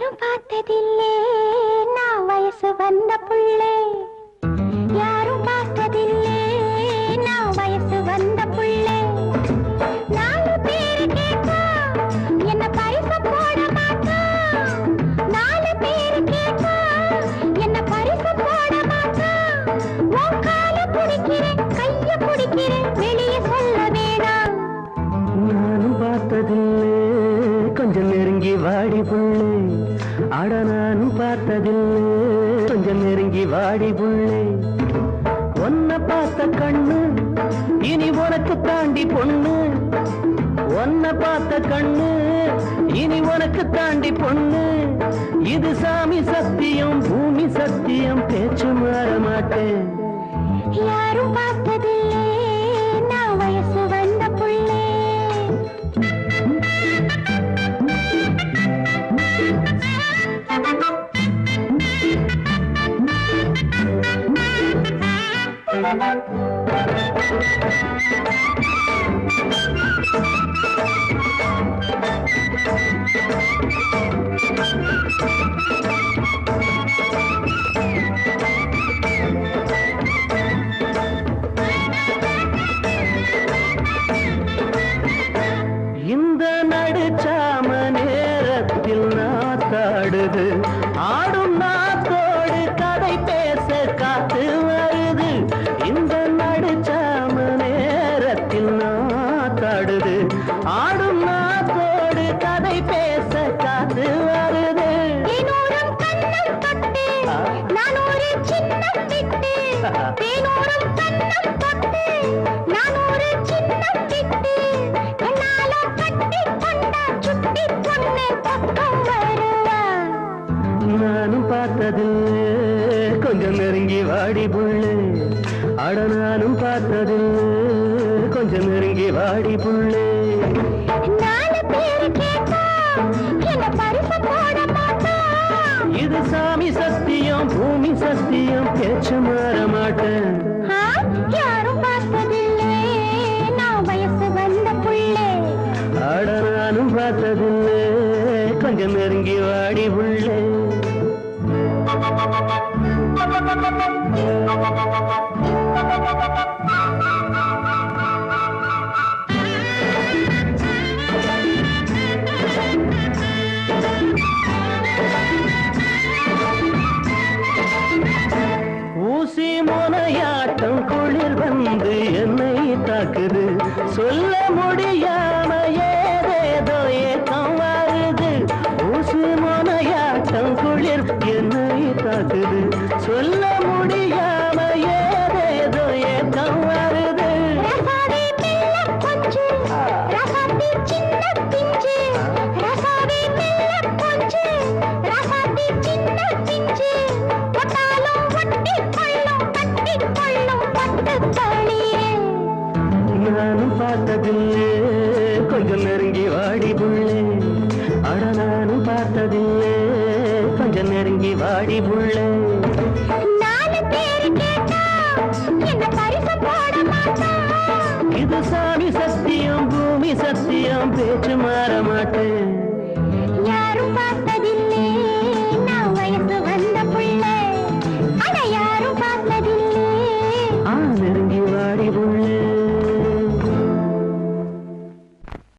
யாரும் பார்த்ததில்லே நான் வயசு வந்த புள்ளே யாரும் பார்த்ததில்லே நான் வயசு வந்த புள்ளே நாலு பேரு கேட்டா என்ன பரிசு போட மாட்டா நாலு பேரு கேட்டா என்ன பரிசு போட மாட்டா உன் கால பிடிக்கிறேன் கைய பிடிக்கிறேன் வெளியே சொல்ல வேணாம் நானும் பார்த்ததில்லே கொஞ்சம் நெருங்கி வாடி புள்ளே அட நானும் பார்த்ததில்லை கொஞ்சம் நெருங்கி வாடி புள்ளே ஒன்ன பார்த்த கண்ணு இனி உனக்கு தாண்டி பொண்ணு ஒன்ன பார்த்த கண்ணு இனி உனக்கு தாண்டி பொண்ணு இது சாமி சத்தியம் பூமி சத்தியம் பேச்சு மாற மாட்டேன் யாரும் பார்த்ததில்லை நான் வயசு வந்த புள்ளே இந்த நடுச்சாம நேரத்தில் நாத்தாடுது ஆடும் நாத்தோடு கதை பேச காத்து வருது இந்த நடுச்சாம நேரத்தில் நாத்தாடுது ஆடும் நாத்தோடு கதை பேச காத்து வருது தேனோரம் கண்ணம் தொட்டு நான் ஒரு சின்னம் விட்டு தேனோரம் கண்ணம் தொட்டு நான் ஒரு சின்னம் விட்டு கண்ணால கட்டி கொண்டா சுட்டி பொண்ணு பக்கம் வருவா நானும் பார்த்ததில்லை கொஞ்சம் நெருங்கி வாடி புள்ளே அட நானும் பார்த்ததில்லை கொஞ்சம் நெருங்கி வாடி புள்ளே நாலு பேரு கேட்டா என்ன பரிசு போட மாட்டா இது சாமி சத்தியம் பூமி சத்தியம் பேச்சு மாற மாட்டேன் யாரும் பார்த்ததில்லை நான் வயசு வந்த புள்ளே அட நானும் பார்த்ததில்லை கொஞ்சம் நெருங்கி வாடி புள்ளே ஊசி முனையாட்டம் குளிர் வந்து என்னை தாக்குது சொல்ல முடியாம ஏதேதோ ஏக்கம் வருது ஊசி முனையாட்டம் குளிர் என்னை தாக்குது சொல்ல முடியாம ஏதேதோ ஏக்கம் வருது ரசாவே மெல்ல கொஞ்சு ரசாத்தி சின்ன பிஞ்சு ரசாவே மெல்ல கொஞ்சு ரசாத்தி சின்ன பிஞ்சு ஒட்டாலும் ஒட்டி கொள்ளும் கட்டி கொள்ளும் பட்டு தளியே நானும் பார்த்ததில்லை கொஞ்சம் நெருங்கி வாடி புள்ளே அட நானும் பார்த்ததில்லை கொஞ்சம் நெருங்கி வாடி புள்ளே நாலு பேரு கேட்டா என்ன பரிசு போட மாட்டா இது சாமி சத்தியம் பூமி சத்தியம் பேச்சு மாற மாட்டேன்